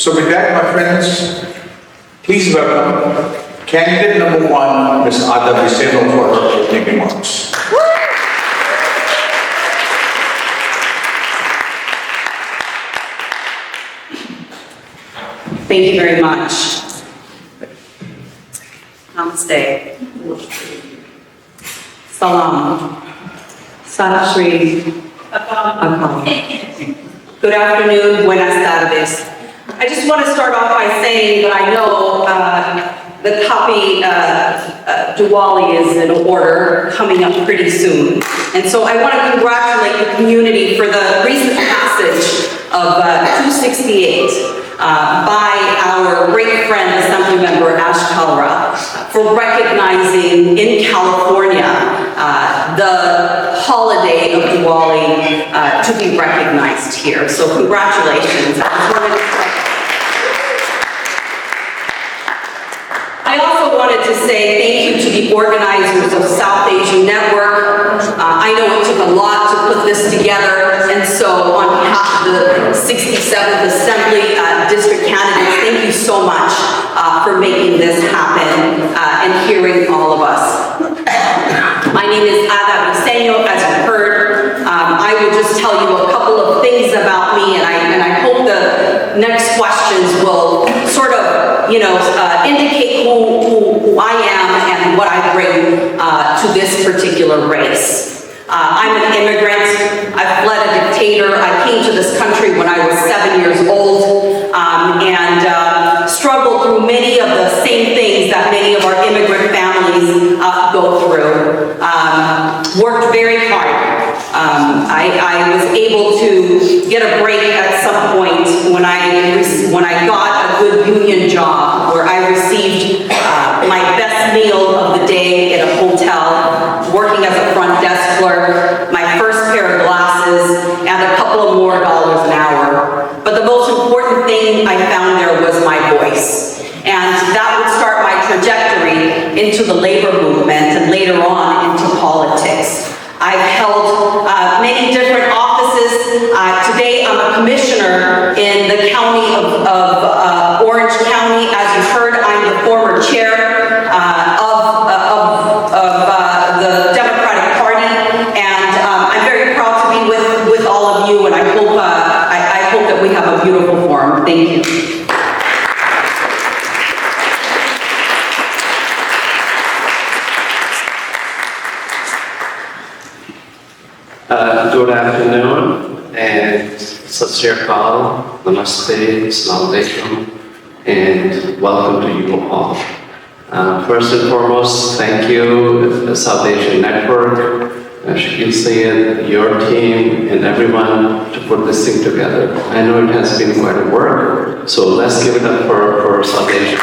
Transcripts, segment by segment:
So with that, my friends, please welcome candidate number 1, Ms. Ada Briceno, for her opening remarks. Thank you very much. Namaste. Salam. Sat Shri Akal. Good afternoon, buenas tardes. I just want to start off by saying that I know the Kapi Diwali is in order, coming up pretty soon. And so I want to congratulate the community for the recent passage of 268 by our great friend, Assembly Member Ash Kalra, for recognizing in California the holiday of Diwali to be recognized here. So congratulations. I also wanted to say thank you to the organizers of South Asian Network. I know it took a lot to put this together, and so on behalf of the 67th Assembly District candidates, thank you so much for making this happen and hearing all of us. My name is Ada Briceno, as you heard. I will just tell you a couple of things about me, and I hope the next questions will sort of, indicate who I am and what I bring to this particular race. I'm an immigrant. I fled a dictator. I came to this country when I was 7 years old and struggled through many of the same things that many of our immigrant families go through. Worked very hard. I was able to get a break at some point when I got a good union job where I received my best meal of the day at a hotel, working as a front desk clerk, my first pair of glasses, and a couple of more dollars an hour. But the most important thing I found there was my voice. And that would start my trajectory into the labor movement and later on into politics. I've held many different offices. Today I'm a commissioner in the county of Orange County. As you heard, I'm the former chair of the Democratic Party, and I'm very proud to be with all of you, and I hope that we have a beautiful forum. Thank you. Good afternoon, and Sat Shri Akal, Namaste, Assalamu Alaikum, and welcome to you all. First and foremost, thank you, the South Asian Network, Shakil Sayed, your team, and everyone to put this thing together. I know it has been quite a work, so let's give it up for South Asian.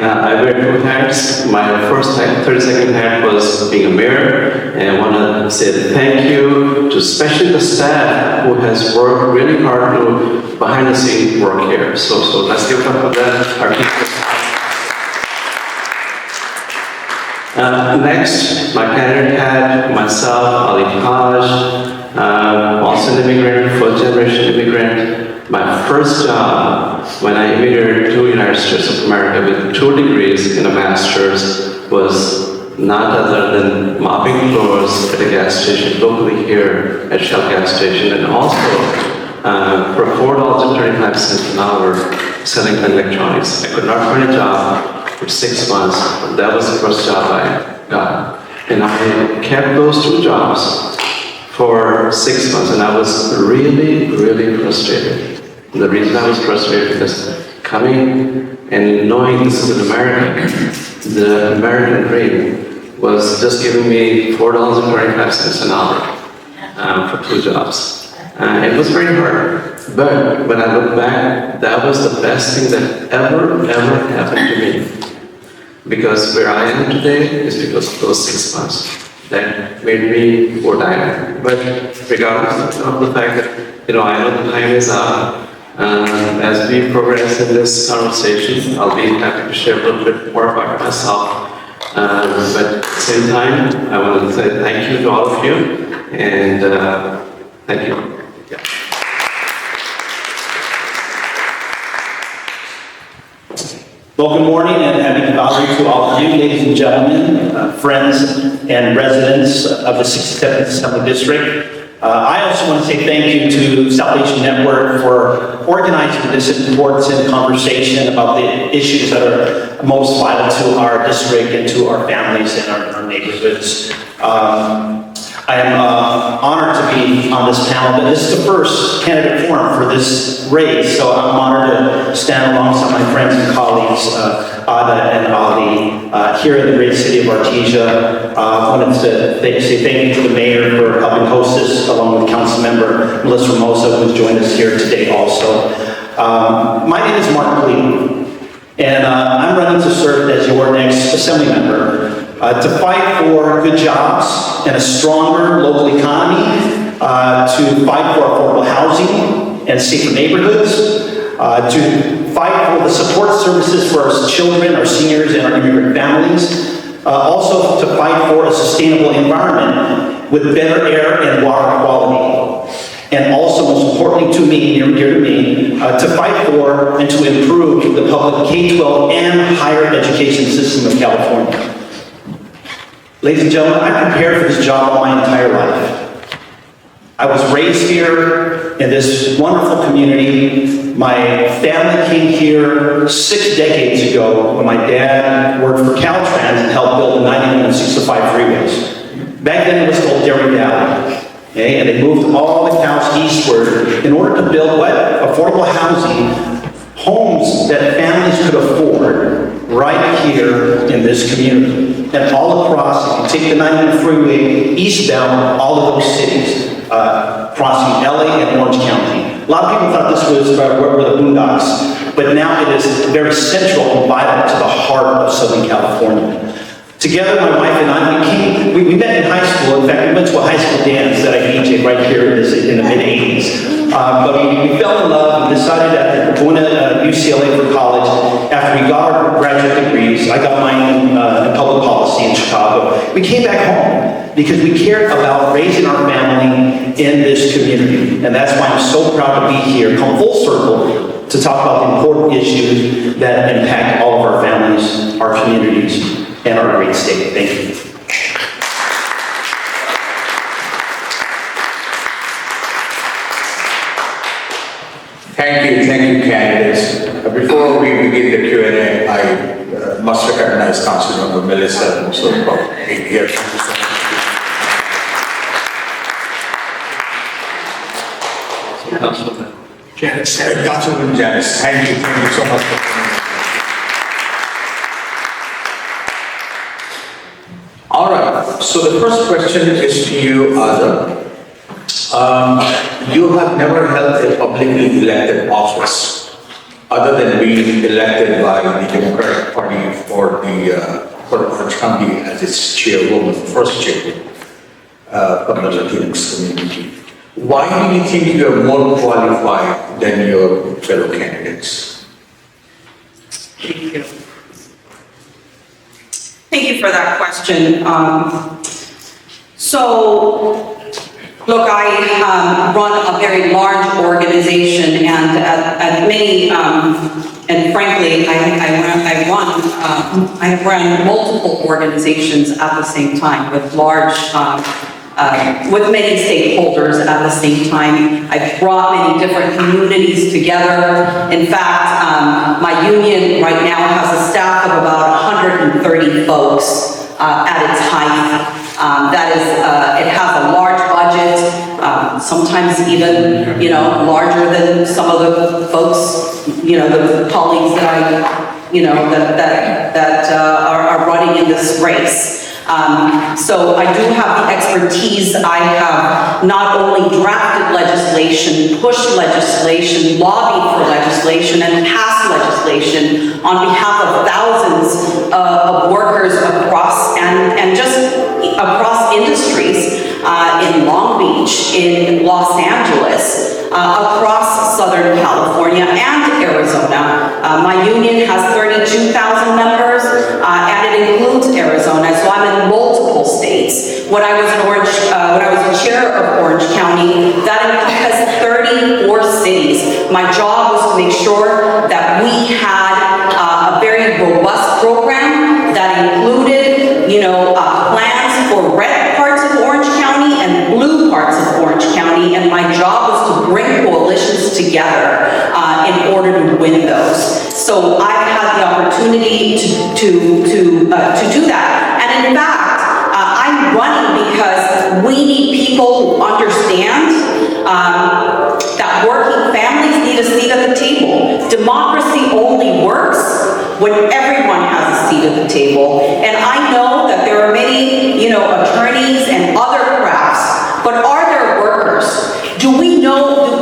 I wear 2 hats. My first hat, 32nd hat, was being a mayor, and I want to say thank you to especially the staff who has worked really hard to behind the scenes work here. So let's give it up for that. Our next, my candidate hat, myself, Ali Haj, also an immigrant, first generation immigrant. My first job when I immigrated to the United States of America with 2 degrees and a master's was not other than mopping floors at a gas station locally here at Shell gas station, and also for $4.35 an hour selling electronics. I could not find a job for 6 months, but that was the first job I got. And I kept those 2 jobs for 6 months, and I was really, really frustrated. The reason I was frustrated because coming and knowing this is in America, the American dream was just giving me $4.25 an hour for 2 jobs. It was very hard, but when I look back, that was the best thing that ever happened to me. Because where I am today is because of those 6 months that made me what I am. But regardless of the fact that, I know the time is up, as we progress in this conversation, I'll be happy to share a little bit more about myself. But at the same time, I want to say thank you to all of you, and Thank you. Well, good morning and happy Diwali to all of you, ladies and gentlemen, friends and residents of the 67th Assembly District. I also want to say thank you to South Asian Network for organizing this important conversation about the issues that are most vital to our district and to our families and our neighborhoods. I am honored to be on this panel, but this is the first candidate forum for this race, so I'm honored to stand alongside my friends and colleagues, Ada and Ali, here in the great city of Artesia. I wanted to say thank you to the mayor for helping host this, along with council member Melissa Ramosa, who's joined us here today also. My name is Mark Pulido, and I'm running to serve as your next assembly member. To fight for good jobs and a stronger local economy, to fight for affordable housing and safer neighborhoods, to fight for the support services for our children, our seniors, and our immigrant families, also to fight for a sustainable environment with better air and water quality. And also, most importantly to me, near to me, to fight for and to improve the public K-12 and higher education system of California. Ladies and gentlemen, I prepared for this job all my entire life. I was raised here in this wonderful community. My family came here 6 decades ago when my dad worked for Caltrans and helped build the 91 and 65 freeways. Back then it was called Dairy Valley. Okay? And they moved all the cows eastward in order to build what? Affordable housing, homes that families could afford right here in this community. And all across, if you take the 91 freeway eastbound, all of those cities, crossing LA and Orange County. A lot of people thought this was where the boondocks, but now it is very central and vital to the heart of Southern California. Together, my wife and I, we met in high school. In fact, we went to a high school dance that I DJed right here in the mid-'80s. But we fell in love and decided that going to UCLA for college, after we got our graduate degrees, I got mine in public policy in Chicago. We came back home because we cared about raising our family in this community. And that's why I'm so proud to be here, come full circle, to talk about the important issues that impact all of our families, our communities, and our great state. Thank you. Thank you, candidates. Before we begin the Q&A, I must recognize Councilmember Melissa, who's so being here. Thank you so much. Councilman. Councilman Janice, thank you so much for coming. All right, so the first question is to you, Ada. You have never held a publicly elected office other than being elected by the Democratic Party for Orange County as its chairwoman, first chairwoman of the Latinx community. Why do you think you're more qualified than your fellow candidates? Thank you. Thank you for that question. Look, I run a very large organization, and at many, and frankly, I have run multiple organizations at the same time with large, with many stakeholders at the same time. I've brought many different communities together. In fact, my union right now has a staff of about 130 folks at its height. That is, it has a large budget, sometimes even, larger than some of the folks, the colleagues that that are running in this race. So I do have the expertise. I have not only drafted legislation, pushed legislation, lobbied for legislation, and passed legislation on behalf of thousands of workers across and just across industries in Long Beach, in Los Angeles, across Southern California and Arizona. My union has 32,000 members, and it includes Arizona, so I'm in multiple states. When I was the chair of Orange County, that My job was to make sure that we had a very robust program that included, plans for red parts of Orange County and blue parts of Orange County, and my job was to bring coalitions together in order to win those. So I've had the opportunity to do that. And in fact, I'm running because we need people who understand that working families need a seat at the table. Democracy only works when everyone has a seat at the table. And I know that there are many, attorneys and other crafts, but are there workers? Do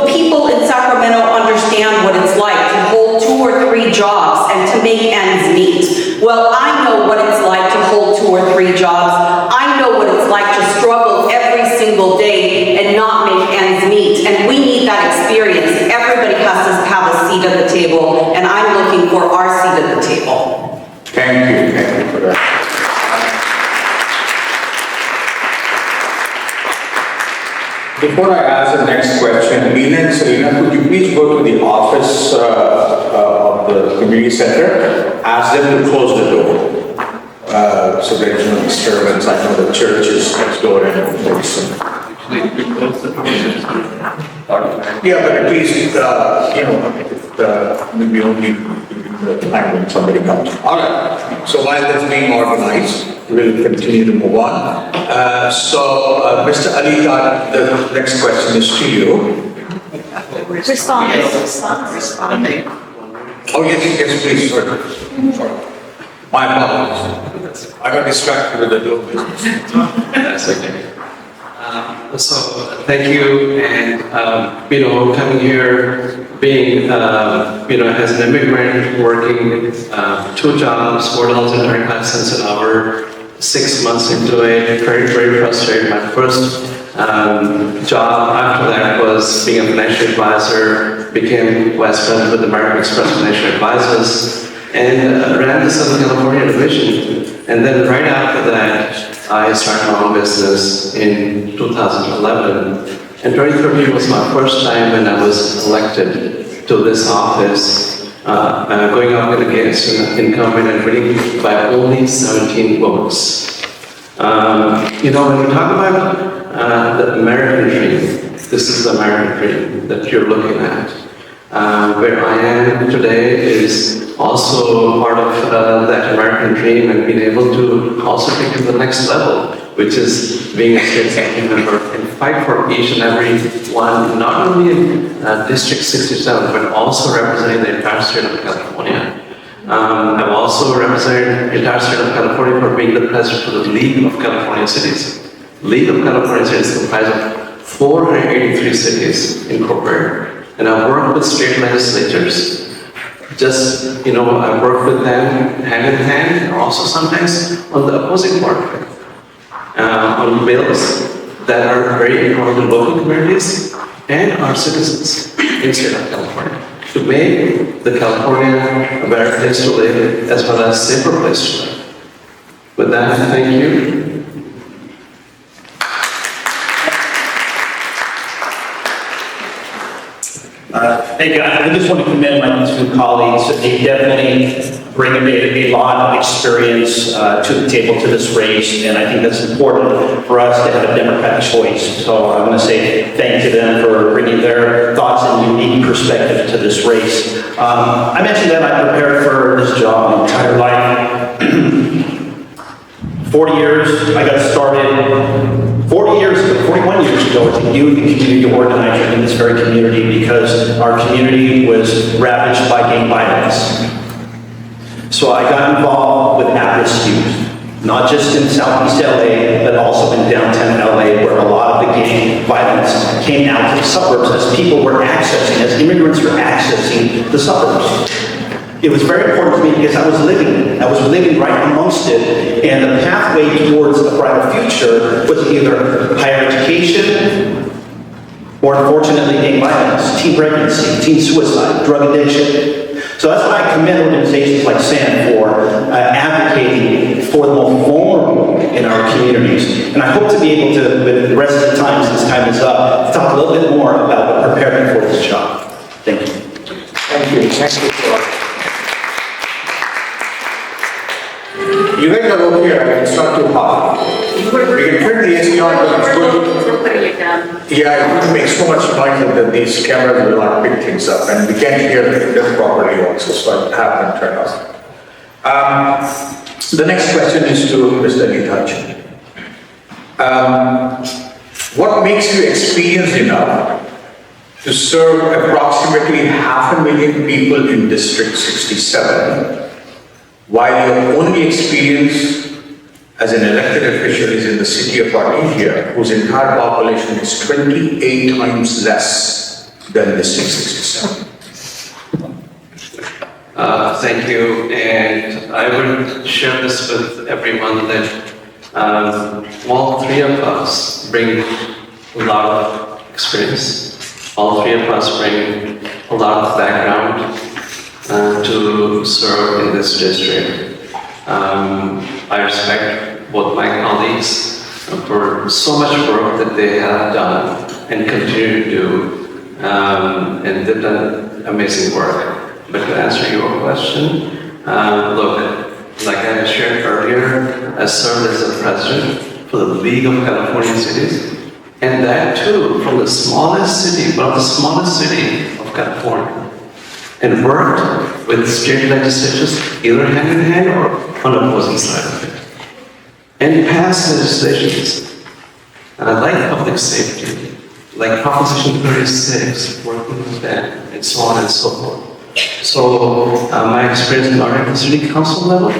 people in Sacramento understand what it's like to hold 2 or 3 jobs and to make ends meet? Well, I know what it's like to hold 2 or 3 jobs. I know what it's like to struggle every single day and not make ends meet. And we need that experience. Everybody has to have a seat at the table, and I'm looking for our seat at the table. Thank you for that. Before I ask the next question, Lena and Serena, could you please go to the office of the community center, ask them to close the door so there's no disturbance. I know the church is next door and very soon. Yeah, but at least, maybe only the time when somebody comes. All right, so while that's being organized, we'll continue to move on. Mr. Ali Khan, the next question is to you. Respond. Oh, yes, please, sorry. My apologies. I got distracted with the door business. That's okay. So thank you, and coming here, being as an immigrant, working 2 jobs, $4.35 an hour, 6 months into it, very, very frustrated. My first job after that was being a financial advisor, became vice president with American Express Financial Advisors, and ran the Southern California division. And then right after that, I started my own business in 2011. And 2013 was my first time when I was elected to this office, going up against an incumbent and winning by only 17 votes. When we talk about the American dream, this is the American dream that you're looking at. Where I am today is also part of that American dream, and being able to also take it to the next level, which is being a state assembly member and fight for each and every one, not only in District 67, but also representing the entire state of California. I've also represented the entire state of California for being the president for the League of California Cities. League of California Cities is comprised of 483 cities incorporated. And I've worked with state legislatures. I work with them hand in hand, and also sometimes on the opposing party, on bills that are very important to local communities and our citizens in the state of California, to make the California a better place to live, as well as a safer place to live. With that, thank you. Thank you. I just want to commend my 2 colleagues. They definitely bring a lot of experience to the table, to this race, and I think that's important for us to have a democratic choice. So I want to say thank you to them for bringing their thoughts and unique perspective to this race. I mentioned that I prepared for this job my entire life. 40 years, I got started 41 years ago as a youth and community organizer in this very community, because our community was ravaged by gang violence. So I got involved with at-risk youth, not just in Southeast LA, but also in downtown LA, where a lot of the gang violence came out to the suburbs as people were accessing, as immigrants were accessing the suburbs. It was very important to me because I was living right amongst it, and the pathway towards a brighter future was either higher education, or unfortunately gang violence, teen pregnancy, teen suicide, drug addiction. So that's why I commend organizations like SAN for advocating for the most vulnerable in our communities. And I hope to be able to, with the rest of the time, since time is up, talk a little bit more about what prepared me for this job. Thank you. Thank you. Thank you, sir. You guys are okay, it's not too hot. We can turn the AC on, but it's going to... Yeah, it would make so much noise that these cameras will not pick things up, and we can't hear them properly also, so I have them turned off. The next question is to Mr. Nitaji. What makes you experienced enough to serve approximately 500,000 people in District 67, while your only experience as an elected official is in the city of Artesia, whose entire population is 28 times less than District 67? Thank you, and I would share this with everyone that all three of us bring a lot of experience. All three of us bring a lot of background to serve in this district. I respect both my colleagues for so much work that they have done and continue to do, and they've done amazing work. But to answer your question, look, like I shared earlier, I served as the president for the League of California Cities, and that too from the smallest city, one of the smallest city of California, and worked with state legislatures either hand in hand or on the opposing side of it, and passed legislations like public safety, like Proposition 36, working with that, and so on and so forth. So my experience not at the city council level,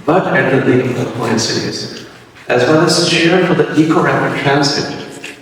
but at the League of California Cities, as well as chair for the Eco-Rapid Transit.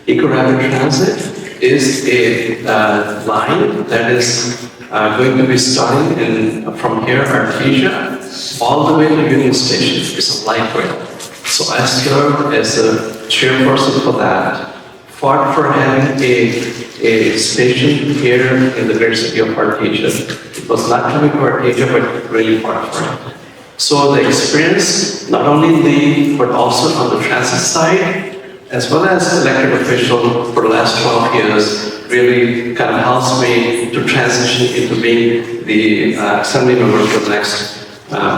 Eco-Rapid Transit is a line that is going to be starting from here, Artesia, all the way to Union Station. It's a light rail. So I served as a chairperson for that, fought for having a station here in the great city of Artesia. It was not coming to Artesia, but really fought for it. So the experience, not only lead, but also on the transit side, as well as elected official for the last 12 years, really kind of helps me to transition into being the assembly member for the next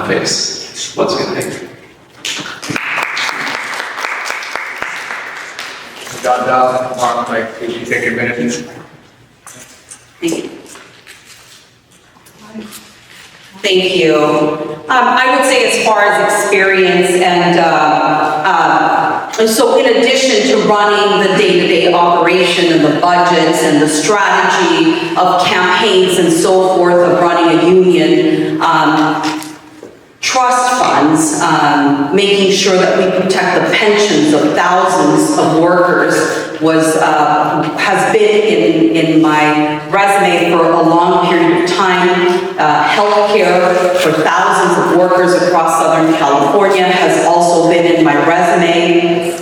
phase. Once again, thank you. Dada, Mark, like, could you take a minute? Thank you. Thank you. I would say as far as experience and so in addition to running the day-to-day operation and the budgets and the strategy of campaigns and so forth of running a union, trust funds, making sure that we protect the pensions of thousands of workers has been in my resume for a long period of time. Healthcare for thousands of workers across Southern California has also been in my resume.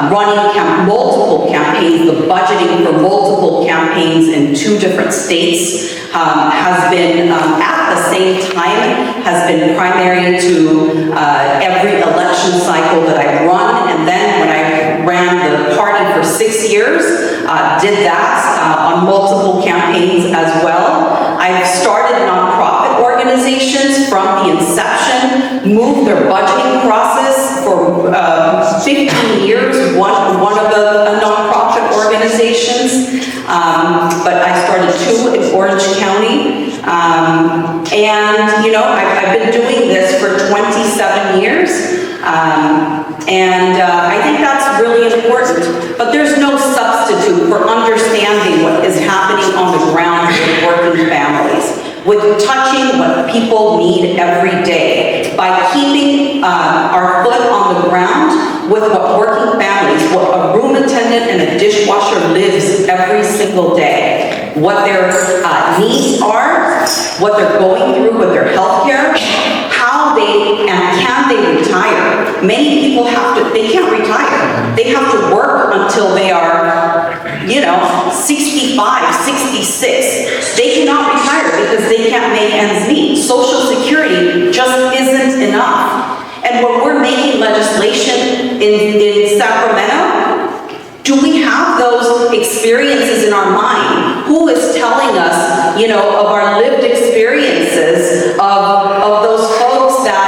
Running multiple campaigns, the budgeting for multiple campaigns in 2 different states has been, at the same time, has been primary to every election cycle that I've run. And then when I ran the party for 6 years, did that on multiple campaigns as well. I've started nonprofit organizations from the inception, moved their budgeting process for 15 years, one of the nonprofit organizations, but I started 2 in Orange County, and you know, I've been doing this for 27 years, and I think that's really important, but there's no substitute for understanding what is happening on the ground with working families, with touching what people need every day, by keeping our foot on the ground with what working families, what a room attendant and a dishwasher lives every single day, what their needs are, what they're going through with their health care, how they and can they retire. Many people they can't retire. They have to work until they are, 65, 66. They cannot retire because they can't make ends meet. Social Security just isn't enough. And when we're making legislation in Sacramento, do we have those experiences in our mind? Who is telling us, of our lived experiences of those folks that,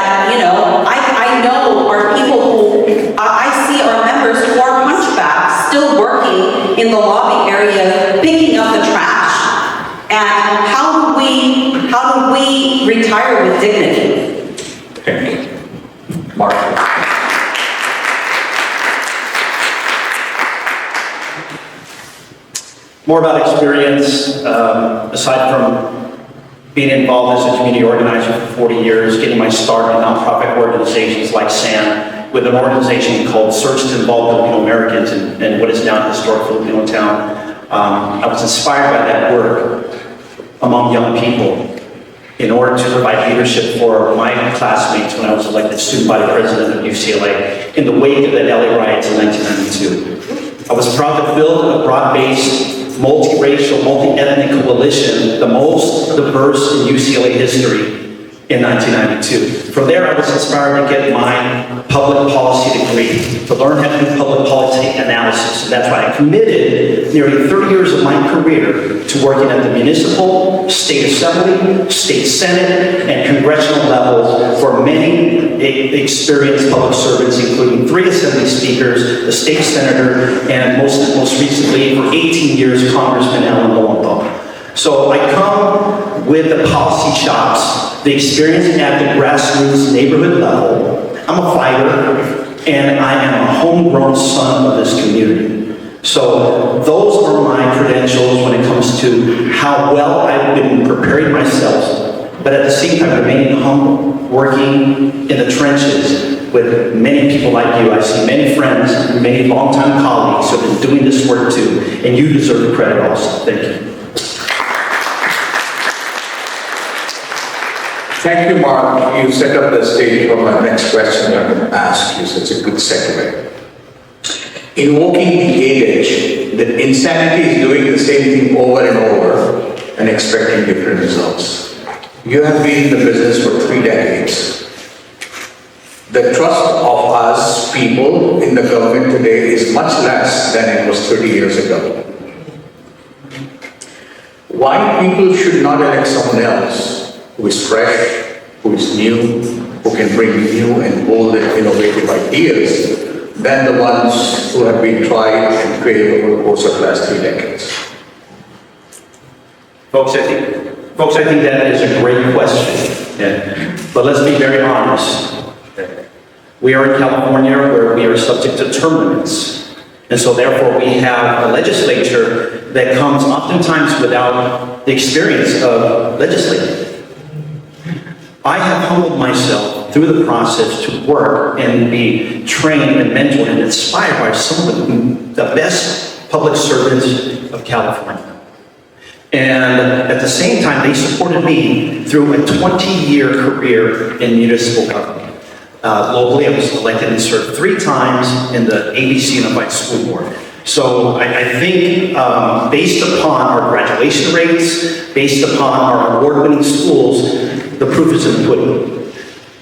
I know are people who, I see our members who are hunchbacks still working in the lobby area, picking up the trash. And how do we retire with dignity? Thank you. Mark. More about experience, aside from being involved as a community organizer for 40 years, getting my start in nonprofit organizations like SAM, with an organization called Search to Involve Filipino Americans in what is now a historic Filipino town. I was inspired by that work among young people in order to provide leadership for my classmates when I was elected student body president of UCLA in the wake of the LA riots in 1992. I was proud to build a broad-based, multiracial, multi-ethnic coalition, the most diverse in UCLA history in 1992. From there, I was inspired to get my public policy degree, to learn how to do public policy analysis. And that's why I committed nearly 30 years of my career to working at the municipal, state assembly, state senate, and congressional levels for many experienced public servants, including 3 assembly speakers, the state senator, and most recently, for 18 years, Congressman Alan Lowenthal. So I come with the policy chops, the experience at the grassroots neighborhood level. I'm a fighter, and I am a homegrown son of this community. So those are my credentials when it comes to how well I've been preparing myself, but at the same time remaining humble, working in the trenches with many people like you. I see many friends, many longtime colleagues who have been doing this work too, and you deserve the credit also. Thank you. Thank you, Mark. You set up the stage for my next question I'm going to ask you, so it's a good segue. Invoking the age that insanity is doing the same thing over and over and expecting different results. You have been in the business for 3 decades. The trust of us people in the government today is much less than it was 30 years ago. Why people should not elect someone else who is fresh, who is new, who can bring new and bold and innovative ideas than the ones who have been tried and failed over the course of the last 3 decades? Folks, I think that is a great question. Yeah. But let's be very honest. We are in California where we are subject to term limits. And so therefore we have a legislature that comes oftentimes without the experience of legislating. I have humbled myself through the process to work and be trained and mentored and inspired by some of the best public servants of California. And at the same time, they supported me through a 20-year career in municipal government. Locally, I was elected and served 3 times in the ABC Unified School Board. So I think based upon our graduation rates, based upon our award-winning schools, the proof is in the pudding.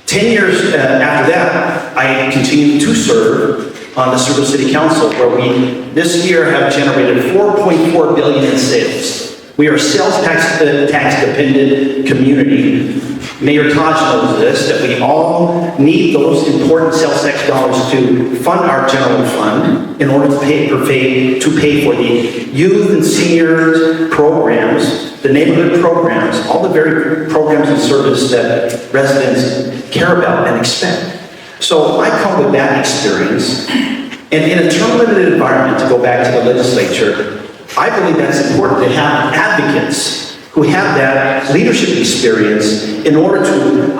10 years after that, I continued to serve on the Cerro City Council, where we this year have generated $4.4 billion in sales. We are a sales tax dependent community. Mayor Taj knows this, that we all need those important sales tax dollars to fund our general fund in order to pay for the youth and seniors programs, the neighborhood programs, all the very programs and services that residents care about and expect. So I come with that experience, and in a term-limited environment, to go back to the legislature, I believe that's important to have advocates who have that leadership experience in order to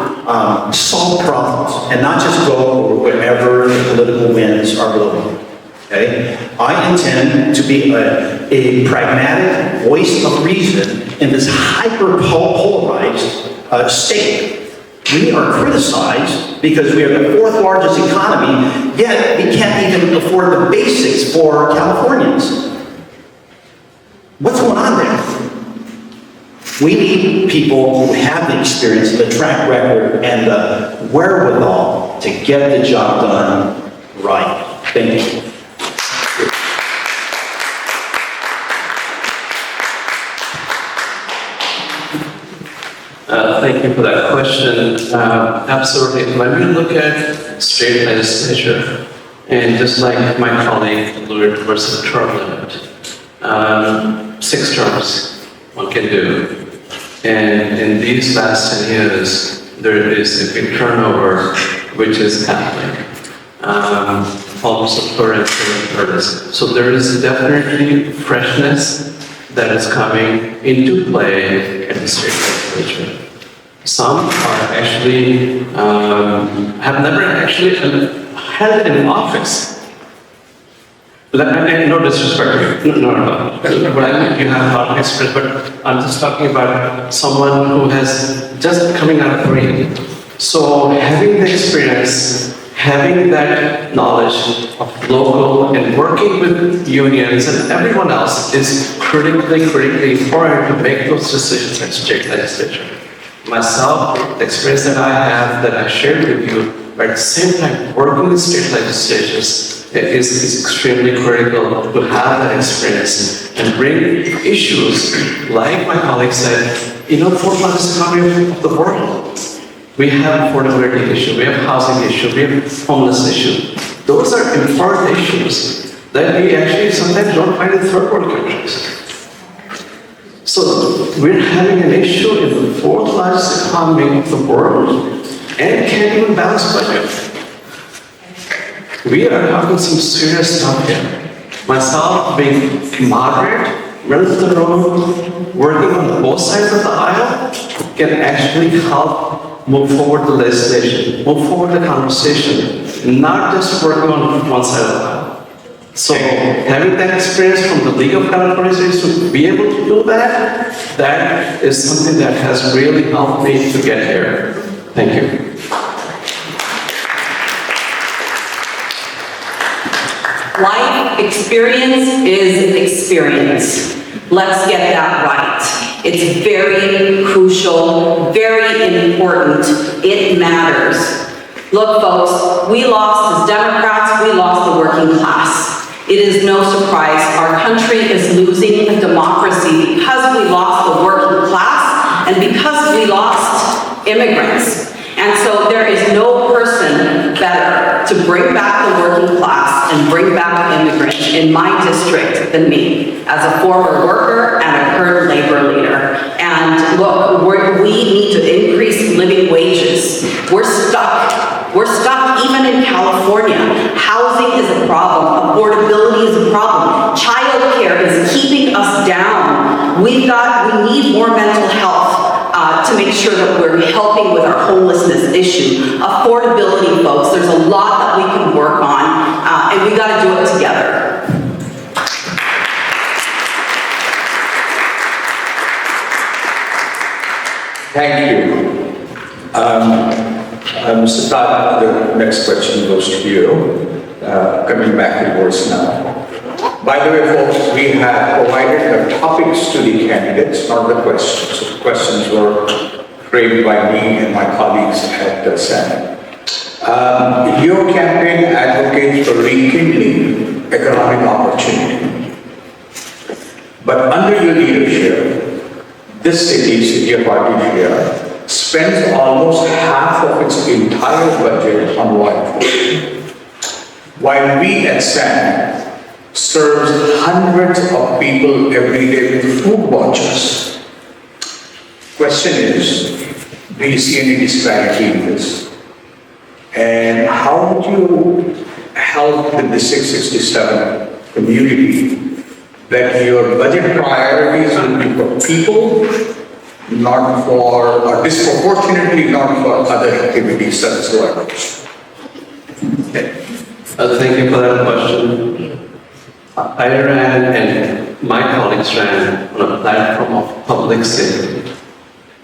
solve problems and not just go wherever the political winds are blowing. Okay? I intend to be a pragmatic voice of reason in this hyper-polarized state. We are criticized because we are the 4th largest economy, yet we can't even afford the basics for Californians. What's going on there? We need people who have the experience, the track record, and the wherewithal to get the job done right. Thank you. Thank you for that question. Absolutely. When we look at state legislature, and just like my colleague alluded towards the term limit, 6 terms one can do. And in these last 10 years, there is a big turnover, which is happening. Almost a third and third. So there is definitely freshness that is coming into play at the state legislature. Some are actually, have never actually held an office. No disrespect to you, no. But I think you have a lot of experience, but I'm just talking about someone who has just coming out of Korea. So having the experience, having that knowledge of local and working with unions and everyone else is critically important to make those decisions at state legislature. Myself, the experience that I have, that I shared with you, but at the same time, working with state legislatures is extremely critical to have that experience and bring issues, like my colleague said, 4th largest economy of the world. We have affordability issue, we have housing issue, we have homeless issue. Those are important issues that we actually sometimes don't find in third world countries. So we're having an issue in the 4th largest economy of the world and can't even balance budget. We are talking some serious stuff here. Myself being moderate, middle of the road, working on both sides of the aisle can actually help move forward the legislation, move forward the conversation, not just working on one side of the aisle. So having that experience from the League of California Cities to be able to do that, that is something that has really helped me to get here. Thank you. Life experience is experience. Let's get that right. It's very crucial, very important. It matters. Look, folks, we lost as Democrats, we lost the working class. It is no surprise our country is losing a democracy because we lost the working class and because we lost immigrants. And so there is no person better to bring back the working class and bring back immigrants in my district than me, as a former worker and a current labor leader. And look, we need to increase living wages. We're stuck. We're stuck even in California. Housing is a problem. Affordability is a problem. Childcare is keeping us down. We need more mental health to make sure that we're helping with our homelessness issue. Affordability, folks, there's a lot that we can work on, and we got to do it together. Thank you. Mr. Todd, the next question goes to you. Coming back to yours now. By the way, folks, we have provided the topics to the candidates, not the questions. So the questions were framed by me and my colleagues at the Senate. Your campaign advocates for rekindling economic opportunity. But under your leadership, this city of Artesia, spends almost half of its entire budget on law enforcement, while we at SAN serves hundreds of people every day with food vouchers. Question is, do you see any disparity in this? And how would you help the District 67 community that your budget priorities will be for people, not for, or disproportionately not for other activities such as law enforcement? Thank you for that question. I ran, and my colleagues ran, on a platform of public safety.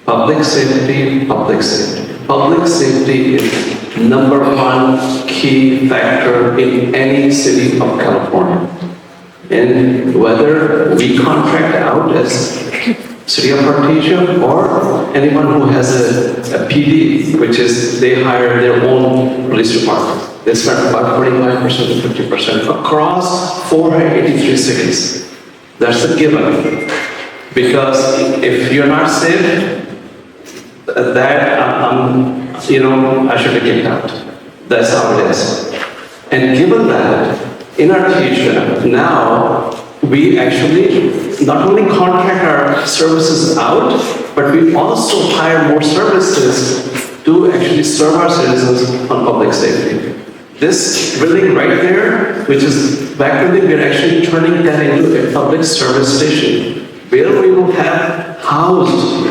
Public safety, public safety. Public safety is #1 key factor in any city of California. And whether we contract out as City of Artesia or anyone who has a PD, which is they hire their own police department. They spend about 45% to 50% across 483 cities. That's a given. Because if you're not safe, I should be kicked out. That's how it is. And given that, in our future, now we actually not only contract our services out, but we also hire more services to actually serve our citizens on public safety. This building right there, which is back building, we're actually turning that into a public service station where we will have housed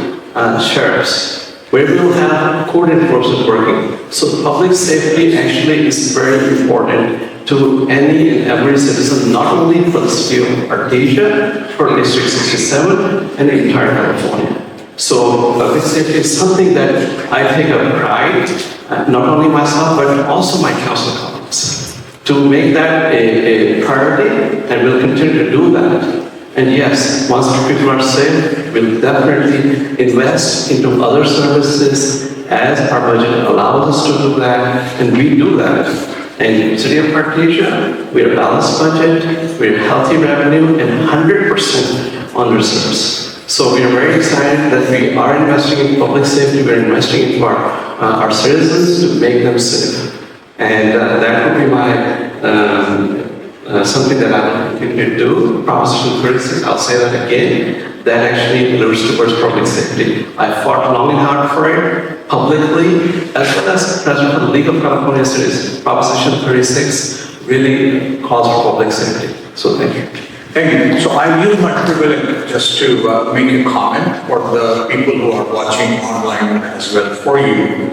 sheriffs, where we will have court enforcement working. So public safety actually is very important to any and every citizen, not only for the city of Artesia, for District 67, and the entire California. So public safety is something that I take a pride, not only myself, but also my council colleagues, to make that a priority, and we'll continue to do that. And yes, once our people are safe, we'll definitely invest into other services as our budget allows us to do that, and we do that. And in the city of Artesia, we have a balanced budget, we have healthy revenue, and 100% on reserves. So we are very excited that we are investing in public safety, we're investing into our citizens to make them safe. And that would be my something that I will continue to do. Proposition 36, I'll say that again, that actually lures towards public safety. I fought long and hard for it, publicly, as well as President of the League of California Cities. Proposition 36 really calls for public safety. So thank you. Thank you. So I use my privilege just to make a comment for the people who are watching online as well for you.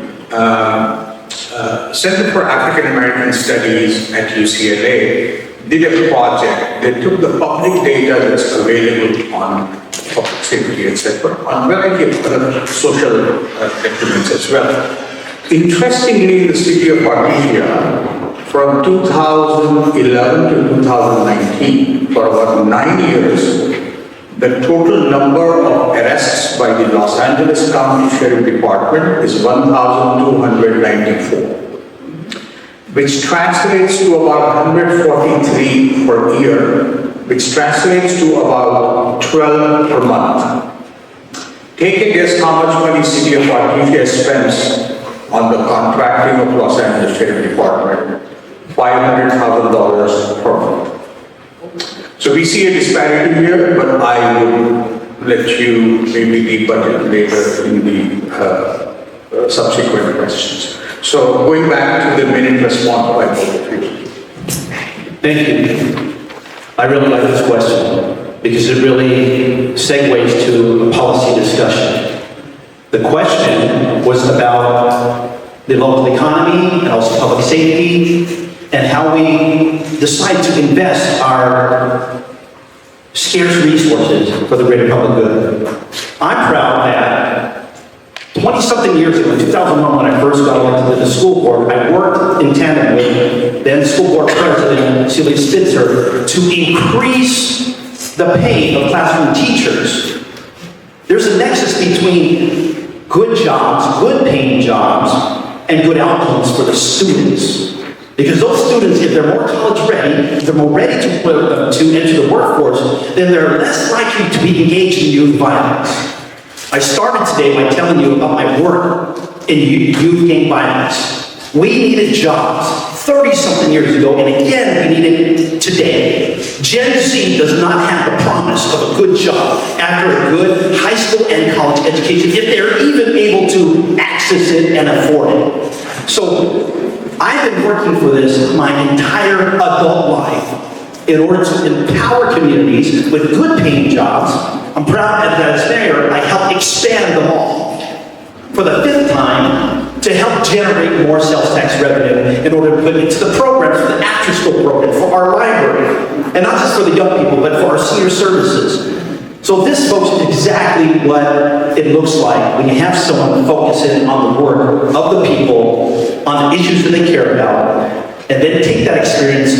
Center for African American Studies at UCLA did a project. They took the public data that's available on public safety, etc., on a variety of other social documents as well. Interestingly, the city of Artesia, from 2011 to 2019, for about 9 years, the total number of arrests by the Los Angeles County Sheriff Department is 1,294, which translates to about 143 per year, which translates to about 12 per month. Take a guess how much money city of Artesia spends on the contracting of Los Angeles Sheriff Department. $500,000 per month. So we see a disparity here, but I will let you maybe debut it later in the subsequent questions. So going back to the minute response by both of you. Thank you. I really like this question because it really segues to a policy discussion. The question was about the local economy and also public safety, and how we decide to invest our scarce resources for the greater public good. I'm proud that 20-something years ago, in 2001, when I first got elected to the school board, I worked in tandem with then school board president Celia Spitzer to increase the pay of classroom teachers. There's a nexus between good jobs, good paying jobs, and good outcomes for the students. Because those students, if they're more college ready, if they're more ready to enter the workforce, then they're less likely to be engaged in youth violence. I started today by telling you about my work in youth gang violence. We needed jobs 30-something years ago, and again, we need it today. Gen Z does not have the promise of a good job after a good high school and college education, if they're even able to access it and afford it. So, I've been working for this my entire adult life in order to empower communities with good paying jobs. I'm proud that as mayor, I helped expand them all for the 5th time to help generate more sales tax revenue in order to put into the programs, for the after school program, for our library, and not just for the young people, but for our senior services. So this, folks, is exactly what it looks like when you have someone focusing on the work of the people, on the issues that they care about, and then take that experience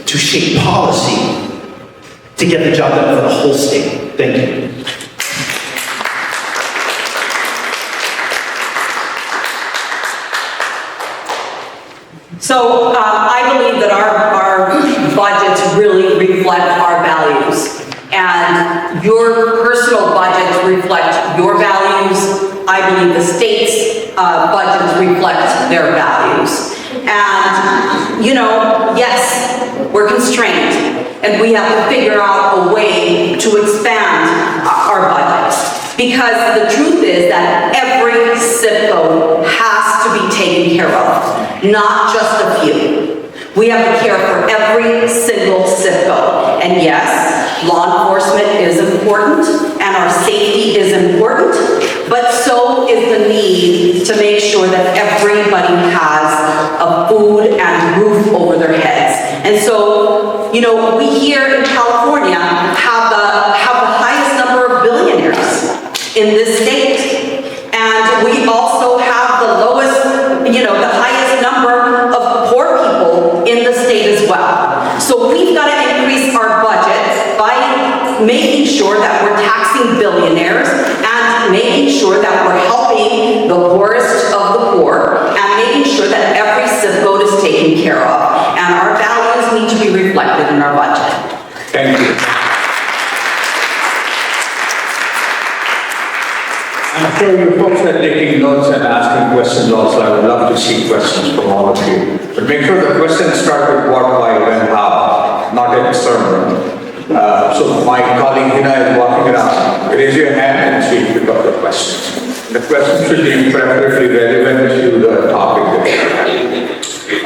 to shape policy to get the job done for the whole state. Thank you. So I believe that our budgets really reflect our values. And your personal budgets reflect your values. I believe the state's budgets reflect their values. And, you know, yes, we're constrained, and we have to figure out a way to expand our budgets. Because the truth is that every zip code has to be taken care of, not just a few. We have to care for every single zip code. And yes, law enforcement is important, and our safety is important, but so is the need to make sure that everybody has a food and roof over their heads. And so, you know, we here in California have the highest number of billionaires in this state. And we also have the lowest, you know, the highest number of poor people in the state as well. So we've got to increase our budget by making sure that we're taxing billionaires and making sure that we're helping the poorest of the poor and making sure that every zip code is taken care of. And our values need to be reflected in our budget. Thank you. I'm sure you folks are taking notes and asking questions also. I would love to see questions from all of you. But make sure the questions start with what, why, when, how, not a sermon. So my colleague Hina is walking around. Raise your hand and she'll pick up the question. The question should be preferably relevant to the topic.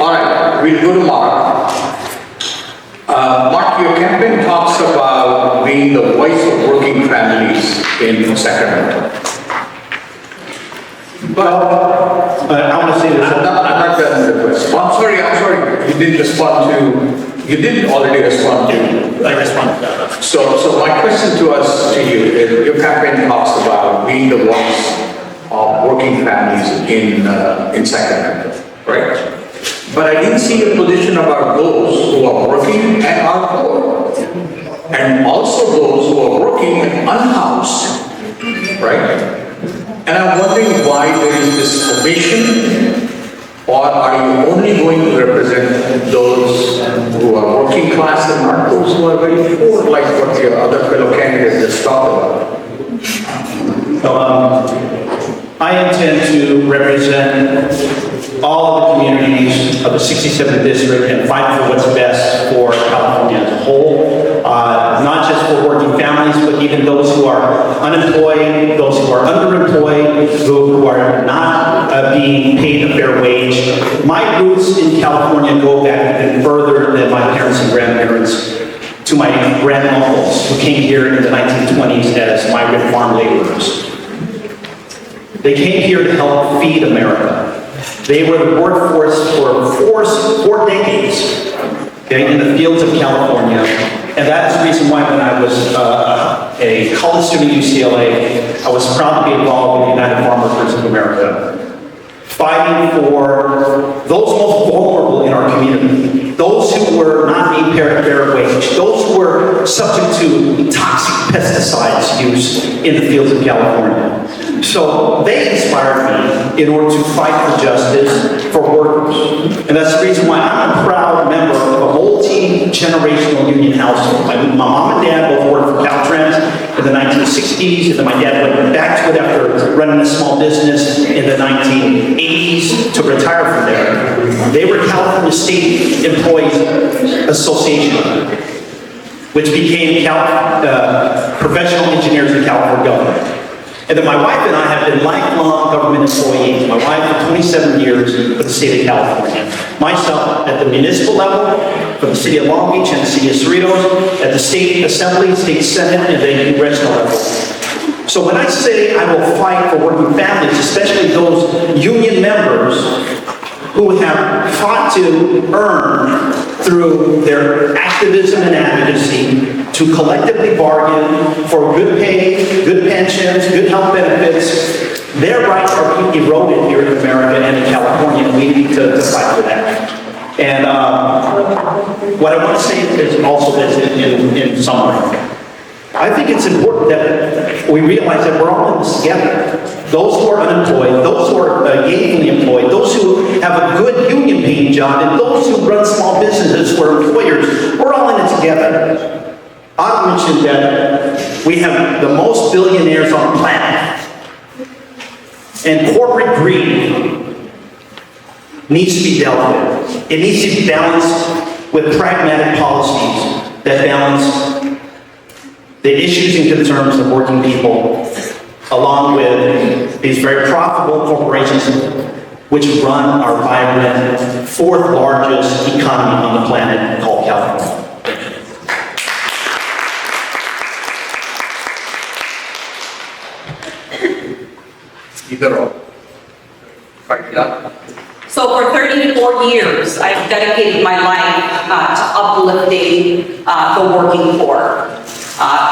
All right, we'll go to Mark. Mark, your campaign talks about being the voice of working families in Sacramento. Well, I want to say this. I'm not done with the question. I'm sorry. You didn't already respond to. I responded to that. So my question to you is, your campaign talks about being the voice of working families in Sacramento, right? But I didn't see a position about those who are working and are poor. And also those who are working and unhoused, right? And I'm wondering why there is this omission, or are you only going to represent those who are working class and not those who are very poor, like what your other fellow candidates just talked about? So, I intend to represent all of the communities of the 67th district and fight for what's best for California as a whole. Not just for working families, but even those who are unemployed, those who are underemployed, who are not being paid a fair wage. My roots in California go back even further than my parents and grandparents, to my granduncles who came here in the 1920s as migrant farm laborers. They came here to help feed America. They were the workforce for four decades, okay, in the fields of California. And that's the reason why when I was a college student at UCLA, I was proud to be involved with the United Farm Workers of America, fighting for those most vulnerable in our community, those who were not being paid a fair wage, those who were subject to toxic pesticides used in the fields of California. So they inspired me in order to fight for justice for workers. And that's the reason why I'm a proud member of a multi-generational union household. My mom and dad both worked for Caltrans in the 1960s, and then my dad went back to it after running a small business in the 1980s to retire from there. They were California State Employees Association, which became Professional Engineers in California Government. And then my wife and I have been lifelong government employees. My wife for 27 years for the state of California. Myself at the municipal level, for the city of Long Beach and the city of Cerritos, at the state assembly, state senate, and the congressional level. So when I say I will fight for working families, especially those union members who have fought to earn through their activism and advocacy to collectively bargain for good pay, good pensions, good health benefits, their rights are being eroded here in America and in California, and we need to fight for that. And what I want to say is also this in summary. I think it's important that we realize that we're all in this together. Those who are unemployed, those who are gainfully employed, those who have a good union-paying job, and those who run small businesses who are employers, we're all in it together. I mentioned that we have the most billionaires on the planet. And corporate greed needs to be dealt with. It needs to be balanced with pragmatic policies that balance the issues and concerns of working people, along with these very profitable corporations which run our vibrant, fourth largest economy on the planet called California. Either or. Right, yeah. So for 34 years, I've dedicated my life to uplifting the working poor.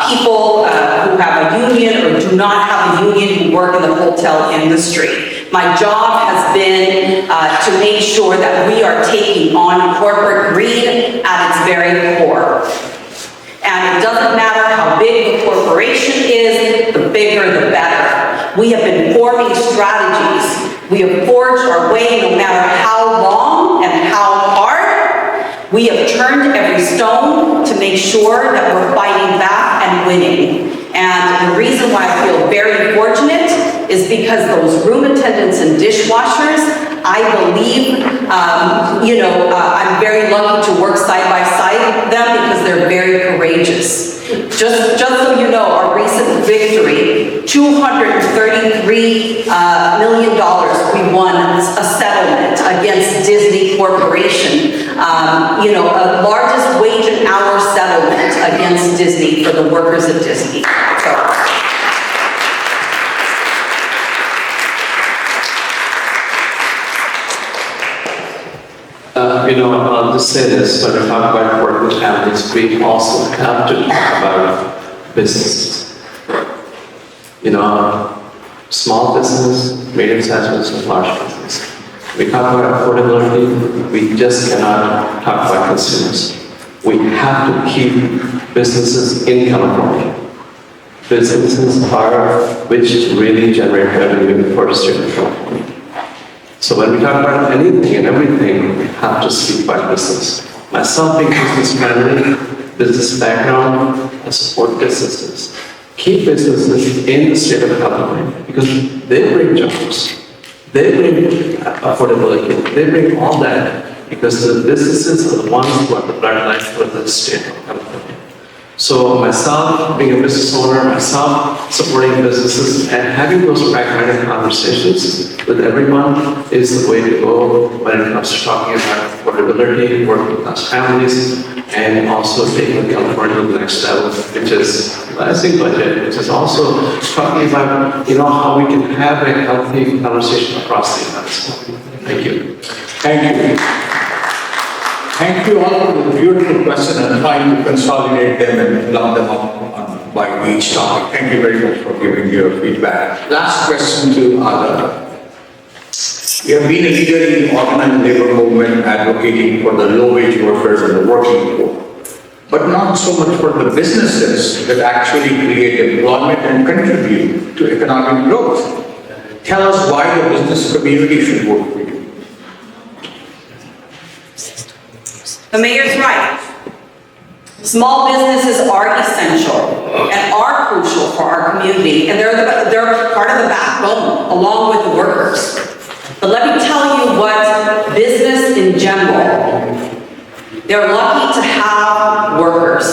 People who have a union or do not have a union who work in the hotel industry. My job has been to make sure that we are taking on corporate greed at its very core. And it doesn't matter how big the corporation is, the bigger the better. We have been forming strategies. We have forged our way no matter how long and how hard. We have turned every stone to make sure that we're fighting back and winning. And the reason why I feel very fortunate is because those room attendants and dishwashers, I believe, I'm very lucky to work side by side with them because they're very courageous. Just so you know, our recent victory, $233 million, we won a settlement against Disney Corporation. A largest wage and hour settlement against Disney for the workers at Disney. I'll just say this, when we talk about working families, we also have to talk about businesses. Small business, medium-sized business, large business. We talk about affordability, we just cannot talk about consumers. We have to keep businesses in California. Businesses are which really generate revenue for the state of California. So when we talk about anything and everything, we have to speak about business. Myself being business family, business background, I support businesses. Keep businesses in the state of California because they bring jobs, they bring affordability, they bring all that because the businesses are the ones who are the bloodline for the state of California. So myself, being a business owner, myself supporting businesses and having those pragmatic conversations with everyone is the way to go when it comes to talking about affordability, working class families, and also taking California to the next level, which is rising budget, which is also talking about, how we can have a healthy conversation across the United States. Thank you. Thank you. Thank you all for the beautiful question and trying to consolidate them and lump them up by each topic. Thank you very much for giving your feedback. Last question to Ada. You have been a leader in the organized labor movement advocating for the low-wage workers and the working poor, but not so much for the businesses that actually create employment and contribute to economic growth. Tell us why the business community should work for you. The mayor's right. Small businesses are essential and are crucial for our community, and they're part of the backbone along with the workers. But let me tell you what business in general, they're lucky to have workers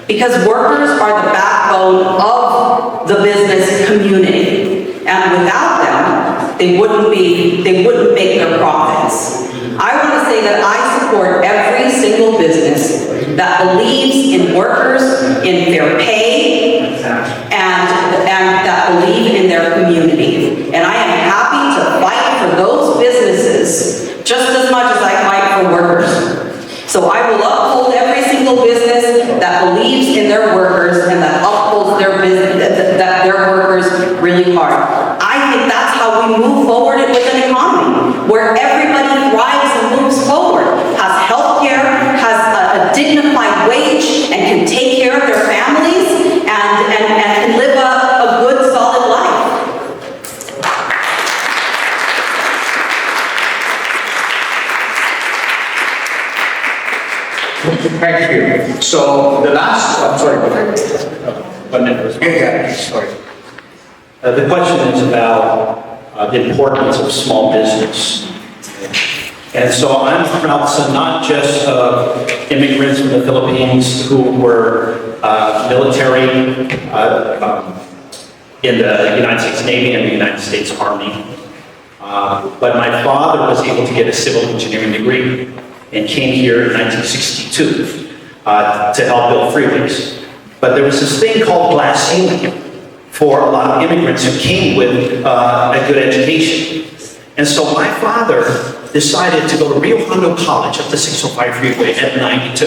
because workers are the backbone of the business community. And without them, they wouldn't make their profits. I want to say that I support every single business that believes in workers, in their pay, and that believe in their community. And I am happy to fight for those businesses just as much as I fight for workers. So I will uphold every single business that believes in their workers and that upholds their business, that their workers really hard. I think that's how we move forward with an economy where everybody thrives and moves forward, has health care, has a dignified wage, and can take care of their families and live a good, solid life. Thank you. So the last, I'm sorry, go ahead. One minute. Yeah, sorry. The question is about the importance of small business. And so I'm a proud son not just of immigrants from the Philippines who were military in the United States Navy and the United States Army, but my father was able to get a civil engineering degree and came here in 1962 to help build freeways. But there was this thing called glass ceiling for a lot of immigrants who came with a good education. And so my father decided to go to Rio Hondo College up the 605 freeway at 90 to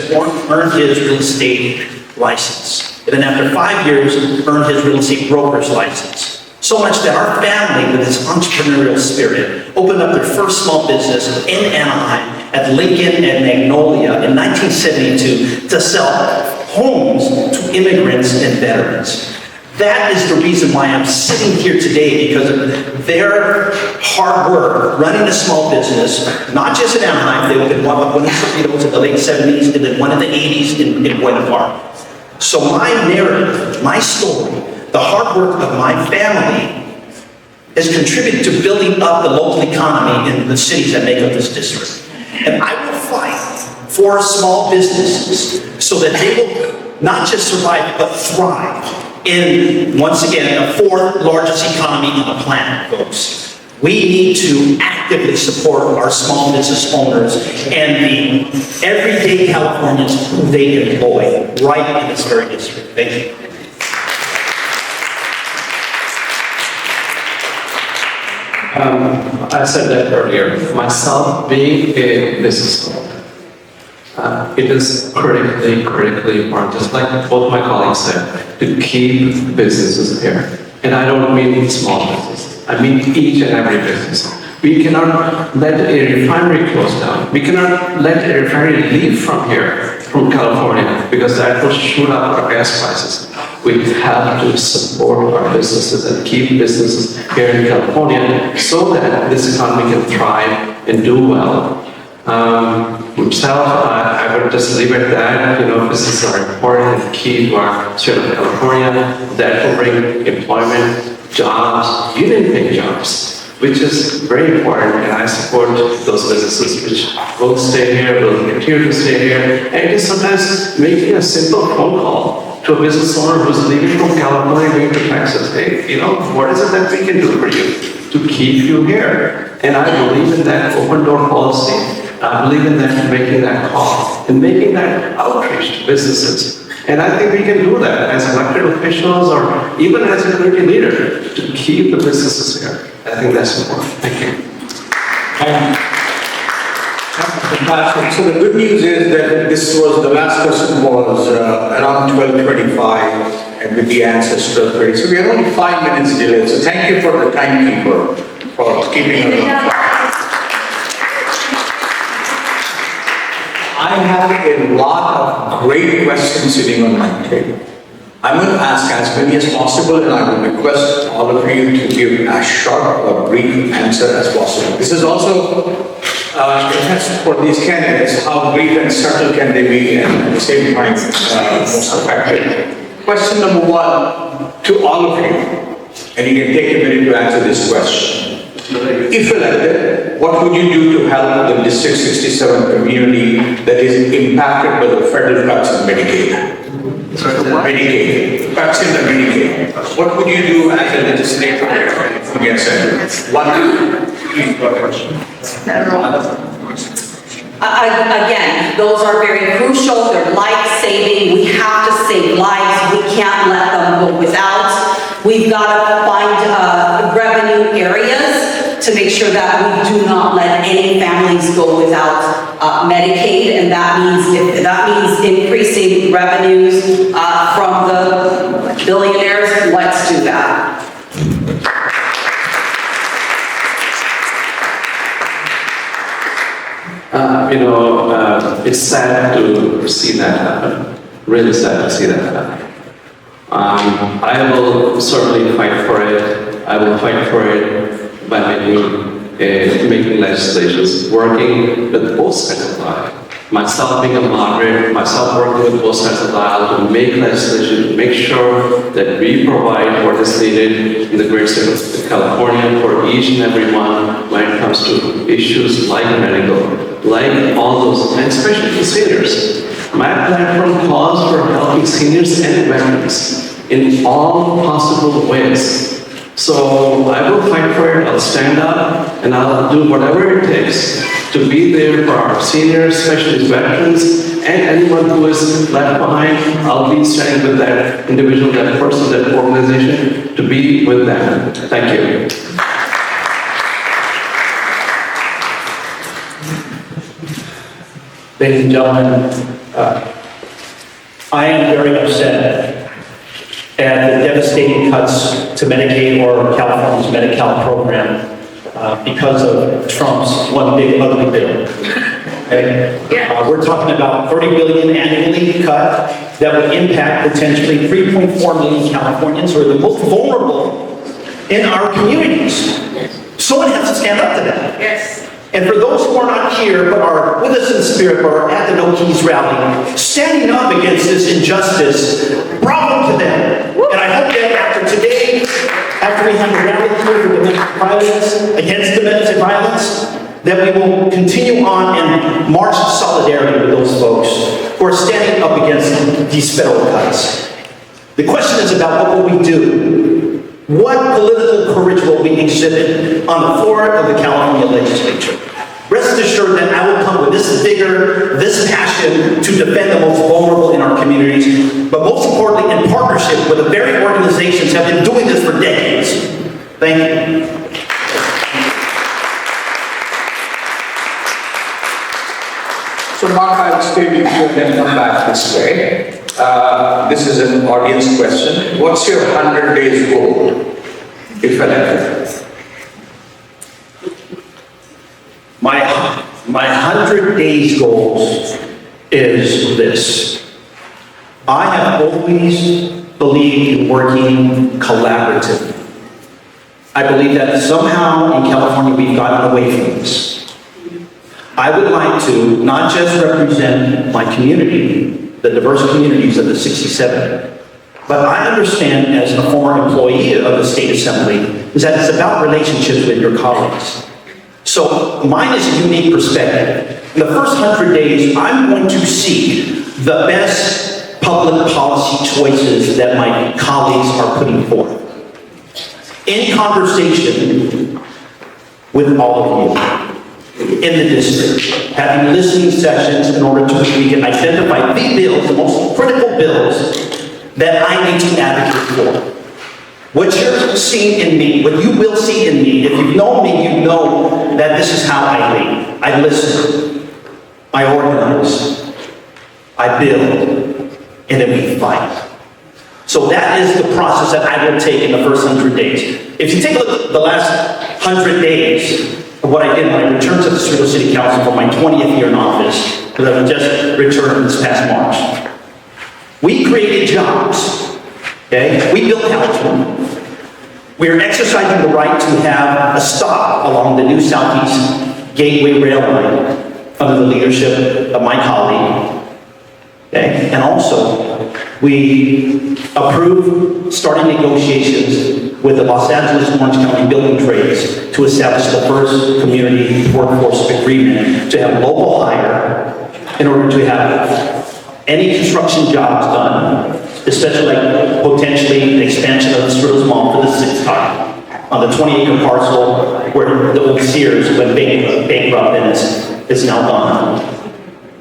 earn his real estate license. And then after 5 years, earned his real estate broker's license. So much that our family, with its entrepreneurial spirit, opened up their first small business in Anaheim at Lincoln and Magnolia in 1972 to sell homes to immigrants and veterans. That is the reason why I'm sitting here today, because of their hard work running a small business, not just in Anaheim. They opened one in Cerritos in the late 70s and then one in the 80s in Buena Park. So my narrative, my story, the hard work of my family has contributed to building up the local economy in the cities that make up this district. And I will fight for small businesses so that they will not just survive, but thrive in, once again, the fourth largest economy on the planet, folks. We need to actively support our small business owners and the everyday Californians who they employ right in this very district. Thank you. I said that earlier. Myself, being a business owner, it is critically important, just like both my colleagues said, to keep businesses here. And I don't mean small businesses. I mean each and every business. We cannot let a refinery close down. We cannot let a refinery leave from here, from California, because that will shoot up our gas prices. We have to support our businesses and keep businesses here in California so that this economy can thrive and do well. Myself, I would just leave it at that. You know, businesses are important and key to our state of California. That will bring employment, jobs, union-paid jobs, which is very important, and I support those businesses which will stay here, will continue to stay here. And it is sometimes making a simple phone call to a business owner who's leaving from California going to Texas. Hey, you know, what is it that we can do for you to keep you here? And I believe in that open door policy. I believe in that, making that call and making that outreach to businesses. And I think we can do that as elected officials or even as a community leader to keep the businesses here. I think that's important. Thank you. Fantastic. So the good news is that this was, the last question was around 12:25 and with the answers 12:30. So we are only 5 minutes delayed. So thank you for the timekeeper for keeping it on. I have a lot of great questions sitting on my table. I'm going to ask as many as possible, and I will request all of you to give as short or brief answer as possible. This is also a test for these candidates, how brief and subtle can they be, and at the same time most effective. Question number one to all of you, and you can take a minute to answer this question. If elected, what would you do to help the District 67 community that is impacted by the federal cuts in Medicaid? Medicaid. Cuts in the Medicaid. What would you do as a legislator against that? One, please, question. Again, those are very crucial. They're life-saving. We have to save lives. We can't let them go without. We've got to find revenue areas to make sure that we do not let any families go without Medicaid, and that means increasing revenues from the billionaires. Let's do that. It's sad to see that happen. Really sad to see that happen. I will certainly fight for it. I will fight for it by making legislations, working with both sides of life. myself being a moderator, myself working with both sides of the aisle to make legislation, to make sure that we provide what is needed in the great state of California for each and every one when it comes to issues like medical, like all those, and especially for seniors. My platform calls for helping seniors and veterans in all possible ways. So I will fight for it, I'll stand up, and I'll do whatever it takes to be there for our seniors, especially veterans, and anyone who is left behind. I'll be standing with that individual, that person, that organization, to be with them. Thank you. Ladies and gentlemen, I am very upset at the devastating cuts to Medicaid or California's Medi-Cal program because of Trump's one big ugly bill. Okay? We're talking about $30 billion annually cut that would impact potentially 3.4 million Californians who are the most vulnerable in our communities. Someone has to stand up to that. Yes. And for those who are not here, but are with us in spirit, but are at the No Keys rally, standing up against this injustice, bravo to them. And I hope that after today, after we have a rally here for domestic violence, against domestic violence, that we will continue on and march in solidarity with those folks who are standing up against these federal cuts. The question is about what will we do? What political courage will we exhibit on the floor of the California legislature? Rest assured that I will come with this vigor, this passion to defend the most vulnerable in our communities, but most importantly, in partnership with the very organizations that have been doing this for decades. Thank you. So Mark, I'll stay with you and then come back this way. This is an audience question. What's your 100 days goal if elected? My 100 days goals is this. I have always believed in working collaboratively. I believe that somehow in California we've gotten away from this. I would like to not just represent my community, the diverse communities of the 67, but I understand as a former employee of the State Assembly is that it's about relationships with your colleagues. So mine is a unique perspective. In the first 100 days, I'm going to seek the best public policy choices that my colleagues are putting forth. In conversation with all of you in the district, having listening sessions in order to we can identify the bills, the most critical bills that I need to advocate for. What you're seeing in me, what you will see in me, if you've known me, you know that this is how I lead. I listen, I organize, I build, and then we fight. So that is the process that I will take in the first 100 days. If you take a look at the last 100 days of what I did when I returned to the Cerritos City Council for my 20th year in office, because I just returned this past March. We created jobs, okay? We built housing. We are exercising the right to have a stop along the new Southeast Gateway Rail Line under the leadership of my colleague. Okay? And also, we approved starting negotiations with the Los Angeles Orange County Building Trades to establish the first community workforce agreement to have local hire in order to have any construction jobs done, especially like potentially the expansion of the Cerritos Mall for the 6th time on the 20-acre parcel where the old Sears went bankrupt and is now gone.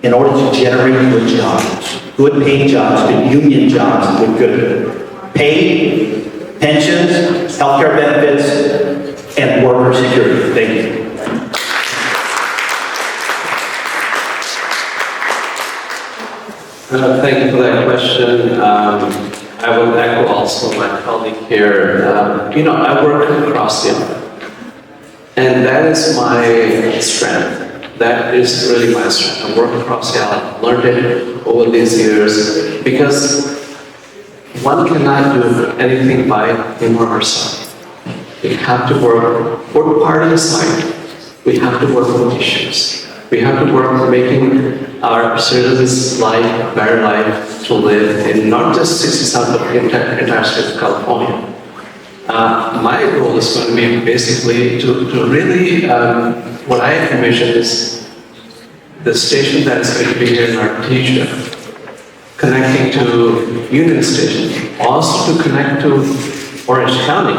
In order to generate good jobs, good paid jobs, good union jobs, with good pay, pensions, healthcare benefits, and worker security. Thank you. Thank you for that question. I will echo also my colleague here. I work across the aisle, and that is my strength. That is really my strength. I work across the aisle, learned it over these years, because one cannot do anything by him or herself. We have to work, put party aside, we have to work on issues. We have to work on making our citizens' life a better life to live in not just 67th, but entire state of California. My goal is going to be basically to really, what I envision is the station that is going to be here in Artesia, connecting to Union Station, also to connect to Orange County,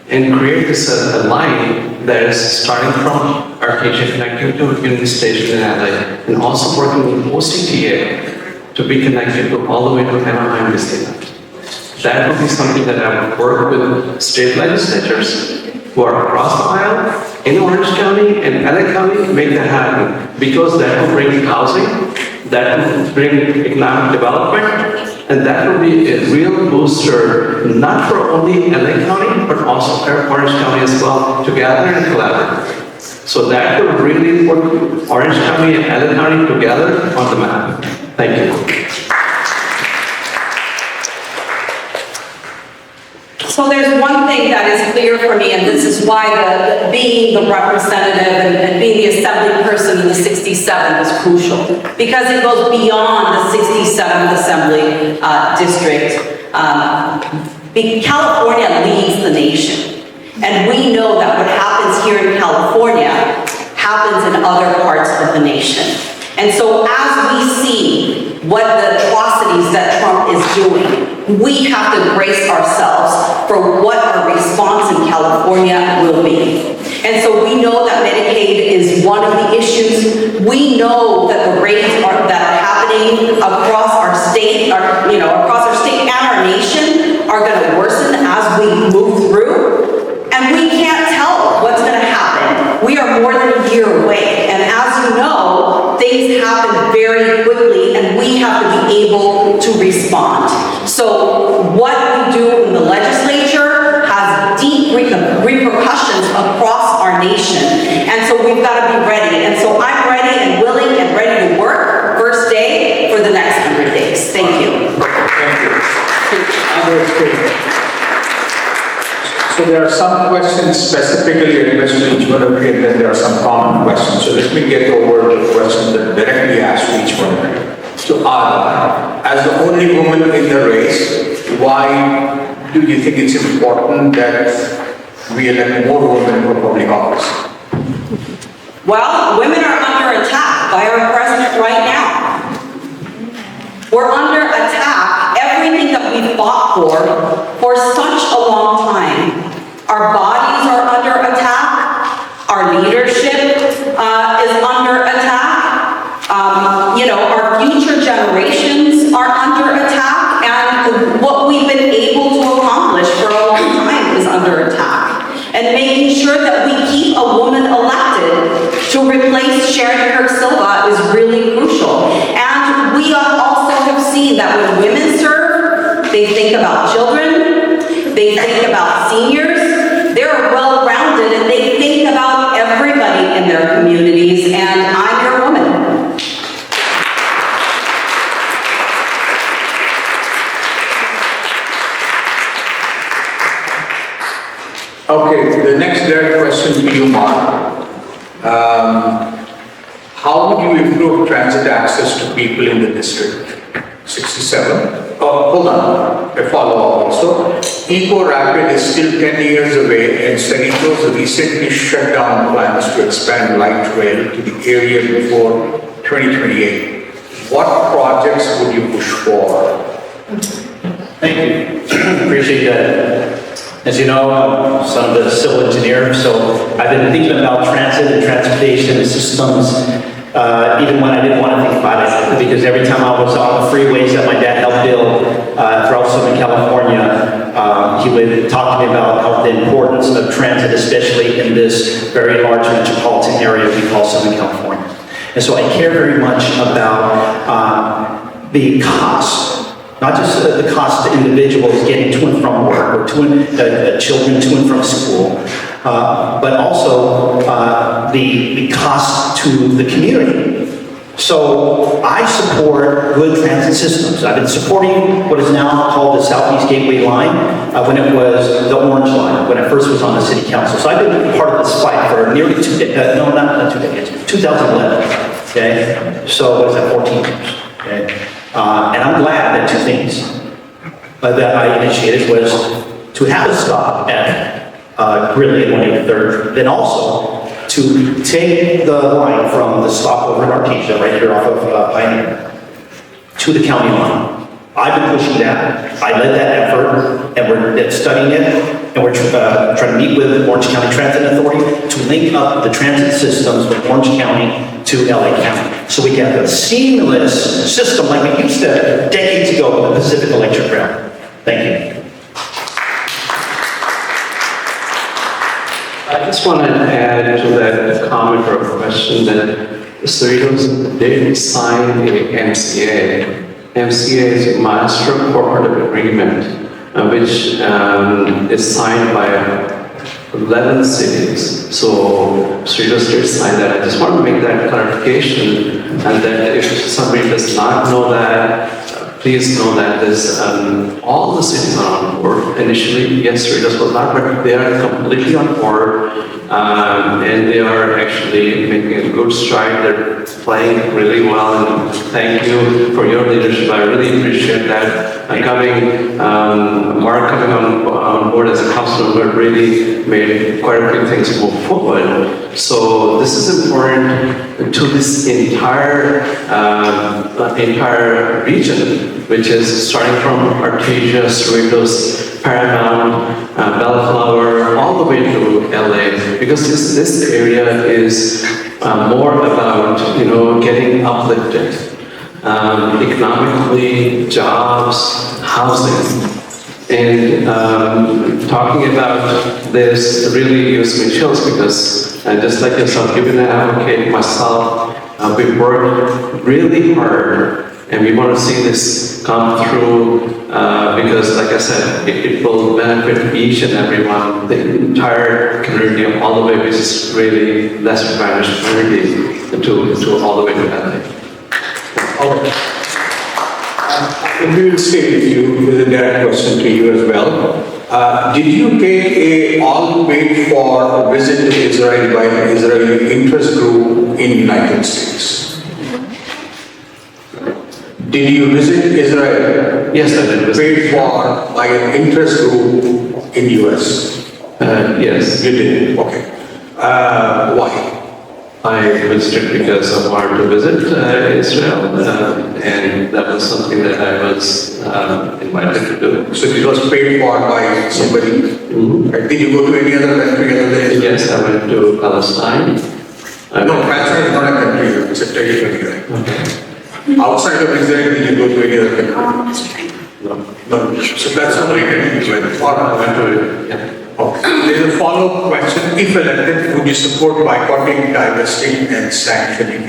and create this a line that is starting from Artesia, connecting to Union Station in LA, and also working with OCTA to be connected to all the way to Anaheim, Disneyland. That would be something that I would work with state legislatures who are across the aisle in Orange County and LA County to make that happen, because that will bring housing, that will bring economic development, and that will be a real booster, not for only LA County, but also Orange County as well, together and collaborate. So that will really put Orange County and LA County together on the map. Thank you. So there's one thing that is clear for me, and this is why being the representative and being the assembly person in the 67th is crucial, because it goes beyond the 67th Assembly District. California leads the nation, and we know that what happens here in California happens in other parts of the nation. And so as we see what the atrocities that Trump is doing, we have to brace ourselves for what our response in California will be. And so we know that Medicaid is one of the issues. We know that the rates that are happening across our state, across our state and our nation are going to worsen as we move through. And we can't tell what's going to happen. We are more than a year away. And as you know, things happen very quickly, and we have to be able to respond. So what we do in the legislature has deep repercussions across our nation. And so we've got to be ready. And so I'm ready and willing and ready to work first day for the next 100 days. Thank you. Thank you. So there are some questions specifically addressed to each one of you, and then there are some common questions. So let me get over the questions that directly asked to each one of you. So Ada, as the only woman in the race, why do you think it's important that we elect more women for public office? Well, women are under attack by our president right now. We're under attack. Everything that we fought for such a long time. Our bodies are under attack. Our leadership is under attack. Our future generations are under attack. And what we've been able to accomplish for a long time is under attack. And making sure that we keep a woman elected to replace Sharon Kirk Silva is really crucial. And we also have seen that when women serve, they think about children, they think about seniors, they're well-rounded, and they think about everybody in their communities, and I'm your woman. Okay, the next direct question to you, Mark. How would you improve transit access to people in the district? 67. Oh, hold on, a follow-up also. Eco Rapid is still 10 years away, and Cerritos recently shut down plans to expand light rail to the area before 2028. What projects would you push for? Thank you. Appreciate that. As you know, I'm son of a civil engineer, so I've been thinking about transit and transportation systems even when I didn't want to think about it, because every time I was on the freeways that my dad helped build throughout Southern California, he would talk to me about the importance of transit, especially in this very large metropolitan area we call Southern California. And so I care very much about the cost. Not just the cost to individuals getting to and from work, or children to and from school, but also the cost to the community. So I support good transit systems. I've been supporting what is now called the Southeast Gateway Line when it was the Orange Line. when I first was on the city council. So I've been part of this fight for nearly not 2 decades, 2011, okay? So what is that, 14 years, okay? And I'm glad that two things that I initiated was to have a stop at Gridley and 183rd, then also to take the line from the stop over in Artesia, right here off of Pioneer, to the county line. I've been pushing that. I led that effort, and we're studying it, and we're trying to meet with Orange County Transit Authority to link up the transit systems with Orange County to LA County, so we can have a seamless system like we used to decades ago with the Pacific Electric Rail. Thank you. I just want to add to that comment or question that Cerritos did sign a MCA. MCA is a Master Cooperative Agreement, which is signed by 11 cities. So Cerritos did sign that. I just want to make that clarification, and that if somebody does not know that, please know that there's all the cities are on board. Initially, yes, Cerritos was not, but they are completely on board, and they are actually making a good stride. They're playing really well, and thank you for your leadership. I really appreciate that. Mark coming on board as a council member really made quite a few things move forward. So this is important to this entire region, which is starting from Artesia, Cerritos, Paramount, Bellflower, all the way to LA, because this area is more about getting uplifted economically, jobs, housing. And talking about this really gives me chills because just like yourself, you've been an advocate, myself, we've worked really hard and we want to see this come through because like I said, it will benefit each and everyone, the entire community all the way, which is really less advantaged community to all the way to LA. We will stay with you with a direct question to you as well. Did you take a all paid for visit to Israel by an Israeli interest group in United States? Did you visit Israel? Yes, I did visit. Paid for by an interest group in US? Yes. You did, okay. Why? I visited because I wanted to visit Israel, and that was something that I was invited to do. So it was paid for by somebody? Mm-hmm. Did you go to any other country other than Israel? Yes, I went to Palestine. No, Palestine is not a country, it's a territory, right? Okay. Outside of Israel, did you go to any other country? No. No. So that's the only country you went for. I went to, yeah. Okay. There's a follow-up question. If elected, would you support boycotting, divesting, and sanctioning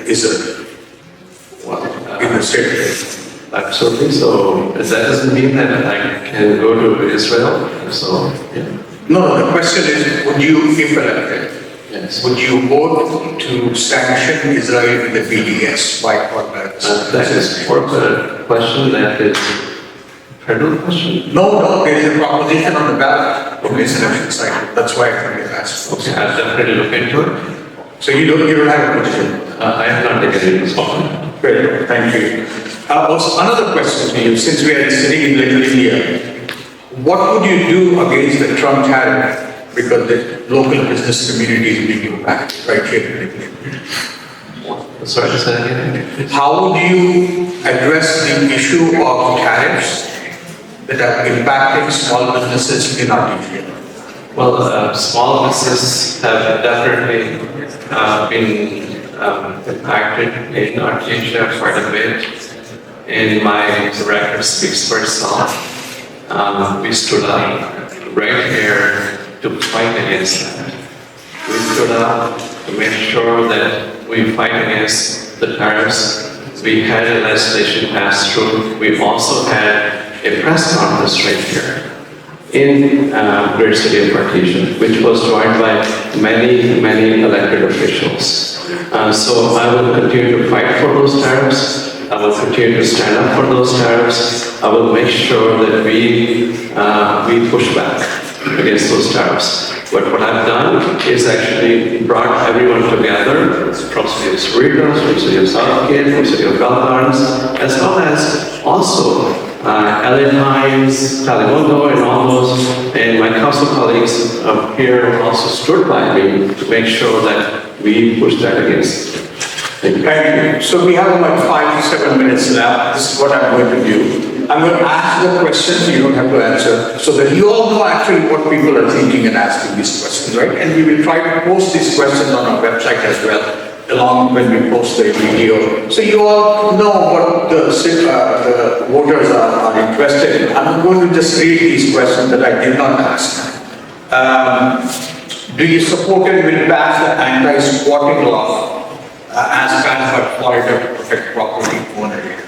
Israel? In the state? Absolutely. So that doesn't mean that I can go to Israel. So, yeah. No, the question is, would you, if elected, Yes. would you vote to sanction Israel in the BDS, boycott, divest? That is for the question that is federal question. No, there is a proposition on the ballot in this election cycle. That's why I think it asked. Okay, I'll definitely look into it. So you don't have a position? I have not taken any responsibility. Great, thank you. Also, another question to you, since we are sitting in Little India, what would you do against the Trump tariff? Because the local business community is being impacted right here in Little India. Sorry to say again. How would you address the issue of tariffs that are impacting small businesses in our region? Well, small businesses have definitely been impacted in Artesia quite a bit. And my record speaks for itself. We stood up right here to fight against that. We stood up to make sure that we fight against the tariffs. We had a legislation passed through. We also had a press conference right here in great city of Artesia, which was joined by many elected officials. So I will continue to fight for those tariffs. I will continue to stand up for those tariffs. I will make sure that we push back. against those tariffs. But what I've done is actually brought everyone together from City of Cerritos, from City of Southgate, from City of Gardens, as well as also LA Times, Telemundo, and all those, and my council colleagues here also stood by me to make sure that we push that against. Thank you. Thank you. So we have about 5 to 7 minutes left. This is what I'm going to do. I'm going to ask the questions, you don't have to answer, so that you all know actually what people are thinking and asking these questions, right? And we will try to post these questions on our website as well, along when we post the video. So you all know what the voters are interested in. I'm going to just read these questions that I did not ask. Do you support and will pass the anti-squatting law as passed by Florida to protect property ownership?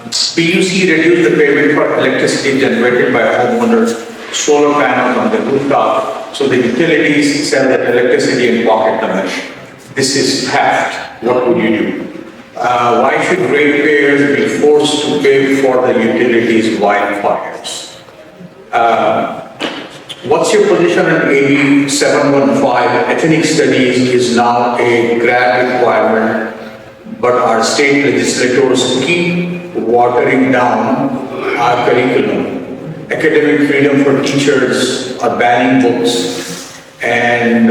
PUC reduced the payment for electricity generated by homeowners, solar panels on the rooftop, so the utilities sell that electricity and pocket the money. This is theft. What would you do? Why should ratepayers be forced to pay for the utilities wildfires? What's your position on AB 715? Ethnic studies is now a grad requirement, but our state legislators keep watering down our curriculum. Academic freedom for teachers are banning books and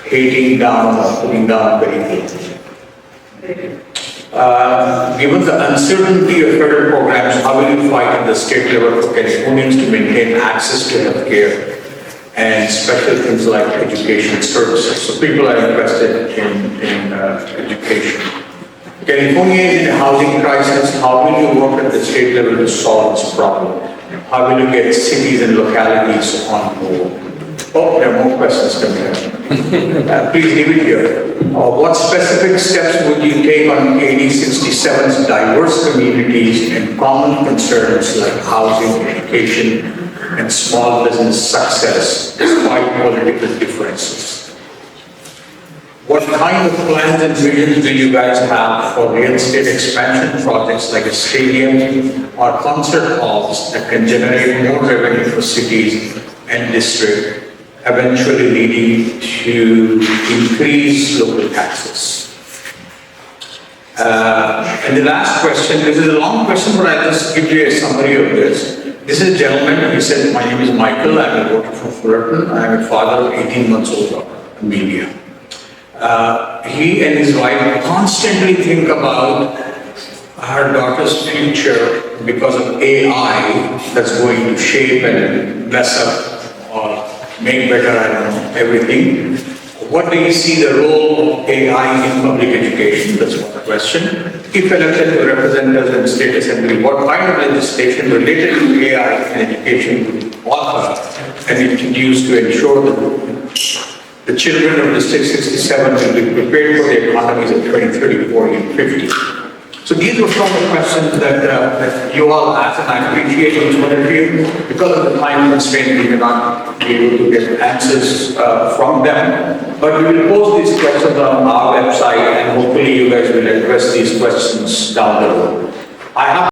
hating down or putting down curriculum. Given the uncertainty of federal programs, how will you fight at the state level for Californians to maintain access to health care and special things like education services? So people are interested in education. California is in a housing crisis. How will you work at the state level to solve this problem? How will you get cities and localities on board? Oh, there are more questions coming up. Please leave it here. What specific steps would you take on 8067's diverse communities and common concerns like housing, education, and small business success despite political differences? What kind of plans and visions do you guys have for real estate expansion projects like a stadium or concert halls that can generate more revenue for cities and districts, eventually leading to increased local taxes? And the last question, this is a long question, but I'll just give you a summary of this. This is a gentleman, he said, my name is Michael, I'm a voter from Fullerton, I'm a father of 18 months old, Amelia. He and his wife constantly think about her daughter's future because of AI that's going to shape and mess up or make better, I don't know, everything. What do you see the role of AI in public education? That's one question. If elected to represent us in state assembly, what kind of legislation related to AI in education would you author and introduce to ensure that the children of District 67 will be prepared for the economies of 2030, 40, and 50? So these were some of the questions that you all asked, and I appreciate each one of you. Because of the time constraint, we may not be able to get answers from them. But we will post these questions on our website, and hopefully you guys will address these questions down the road. I have